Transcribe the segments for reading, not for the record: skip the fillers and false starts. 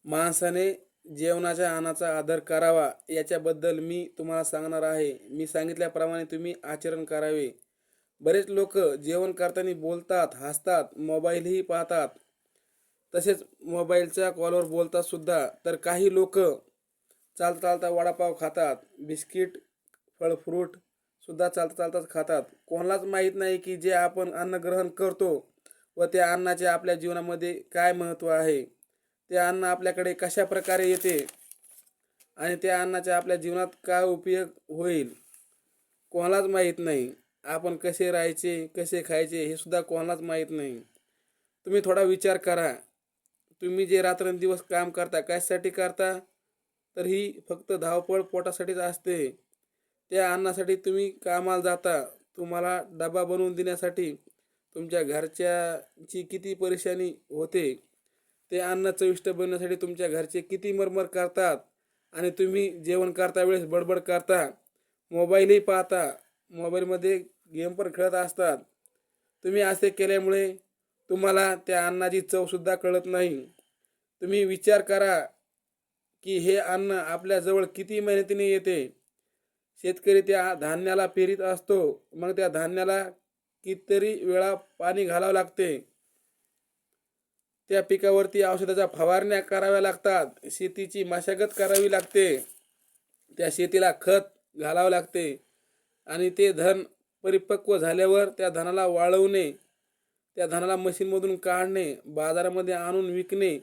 माणसाने जेवणाच्या अन्नाचा आदर करावा याच्याबद्दल मी तुम्हाला सांगणार आहे. मी सांगितल्याप्रमाणे तुम्ही आचरण करावे. बरेच लोक जेवण करताना बोलतात, हसतात, मोबाईलही पाहतात. तसेच मोबाईलच्या कॉलवर बोलतात सुद्धा. तर काही लोक चालता चालता वडापाव खातात, बिस्किट, फळ फ्रूट सुद्धा चालता चालताच खातात. कोणालाच माहीत नाही की जे आपण अन्न ग्रहण करतो व त्या अन्नाचे आपल्या जीवनामध्ये काय महत्त्व आहे. ते अन्न आपल्याकडे कशा प्रकारे येते आणि त्या अन्नाचा आपल्या जीवनात काय उपयोग होईल कोणालाच माहीत नाही. आपण कसे राहायचे, कसे खायचे हे सुद्धा कोणालाच माहीत नाही. तुम्ही थोडा विचार करा. तुम्ही जे रात्रंदिवस काम करता कशासाठी करता? तर ही फक्त धावपळ पोटासाठीच असते. त्या अन्नासाठी तुम्ही कामाला जाता. तुम्हाला डबा बनवून देण्यासाठी तुमच्या घरच्याची किती परेशानी होते. ते अन्न चविष्ट बनवण्यासाठी तुमच्या घरचे किती मरमर करतात आणि तुम्ही जेवण करता वेळेस बडबड करता, मोबाईलही पाहता, मोबाईलमध्ये गेम पण खेळत असतात. तुम्ही असे केल्यामुळे तुम्हाला त्या अन्नाची चवसुद्धा कळत नाही. तुम्ही विचार करा की हे अन्न आपल्याजवळ किती मेहनतीने येते. शेतकरी त्या धान्याला पेरीत असतो, मग त्या धान्याला कितीतरी वेळा पाणी घालावं लागते. त्या पिकावरती औषधाच्या फवारण्या कराव्या लागतात. शेतीची मशागत करावी लागते. त्या शेतीला खत घालावं लागते आणि ते धन परिपक्व झाल्यावर त्या धानाला वाळवणे, त्या धानाला मशीनमधून काढणे, बाजारामध्ये आणून विकणे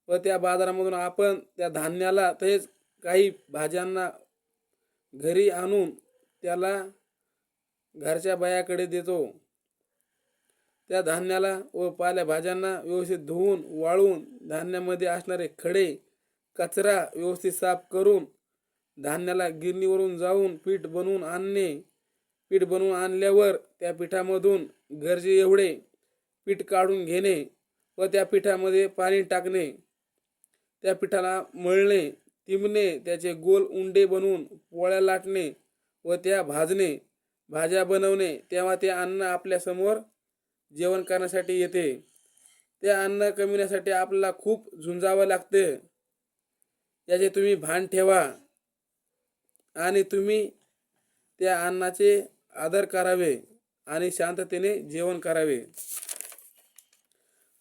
व त्या बाजारामधून आपण त्या धान्याला तसेच काही भाज्यांना घरी आणून त्याला घरच्या बायाकडे देतो. त्या धान्याला व पालेभाज्यांना व्यवस्थित धुवून वाळवून धान्यामध्ये असणारे खडे कचरा व्यवस्थित साफ करून धान्याला गिरणीवरून जाऊन पीठ बनवून आणणे. पीठ बनवून आणल्यावर त्या पिठामधून गरजे एवढे पीठ काढून घेणे व त्या पिठामध्ये पाणी टाकणे. त्या पिठाला मळणे, तिंबणे, त्याचे गोल उंडे बनवून पोळ्या लाटणे व त्या भाजणे, भाज्या बनवणे. तेव्हा ते अन्न आपल्यासमोर जेवण करण्यासाठी येते. ते अन्न कमविण्यासाठी आपल्याला खूप झुंजावं लागते. याचे तुम्ही भान ठेवा आणि तुम्ही त्या अन्नाचे आदर करावे आणि शांततेने जेवण करावे.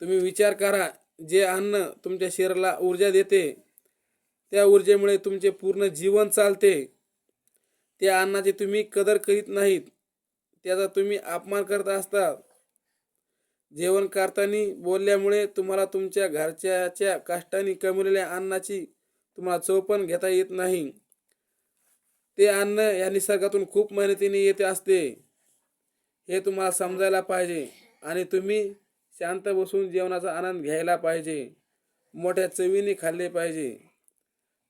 तुम्ही विचार करा, जे अन्न तुमच्या शरीराला ऊर्जा देते, त्या ऊर्जेमुळे तुमचे पूर्ण जीवन चालते. त्या अन्नाची तुम्ही कदर करीत नाहीत, त्याचा तुम्ही अपमान करत असता. जेवण करताना बोलल्यामुळे तुम्हाला तुमच्या घरच्याच्या कष्टाने कमवलेल्या अन्नाची तुम्हाला चव पण घेता येत नाही. ते अन्न या निसर्गातून खूप मेहनतीने येते असते, हे तुम्हाला समजायला पाहिजे आणि तुम्ही शांत बसून जेवणाचा आनंद घ्यायला पाहिजे. मोठ्या चवीने खाल्ले पाहिजे.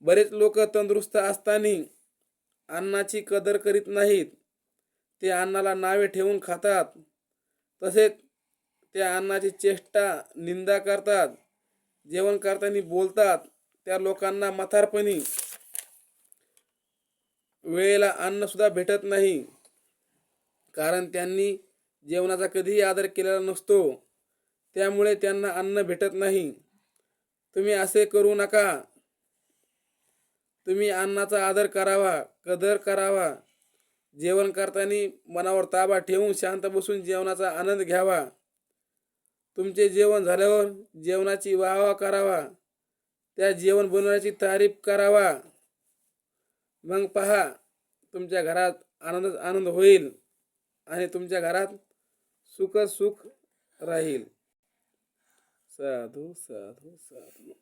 बरेच लोक तंदुरुस्त असताना अन्नाची कदर करीत नाहीत. ते अन्नाला नावे ठेवून खातात. तसेच त्या अन्नाची चेष्टा निंदा करतात. जेवण करताना बोलतात. त्या लोकांना म्हातारपणी वेळेला अन्न सुद्धा भेटत नाही, कारण त्यांनी जेवणाचा कधीही आदर केलेला नसतो. त्यामुळे त्यांना अन्न भेटत नाही. तुम्ही असे करू नका. तुम्ही अन्नाचा आदर करावा, कदर करावा. जेवण करताना मनावर ताबा ठेवून शांत बसून जेवणाचा आनंद घ्यावा. तुमचे जेवण झाल्यावर जेवणाची वाहवा करावा. त्या जेवण बनवण्याची तारीफ करावा. मग पहा, तुमच्या घरात आनंदच आनंद होईल आणि तुमच्या घरात सुखच सुख राहील. साधू साधू साधू.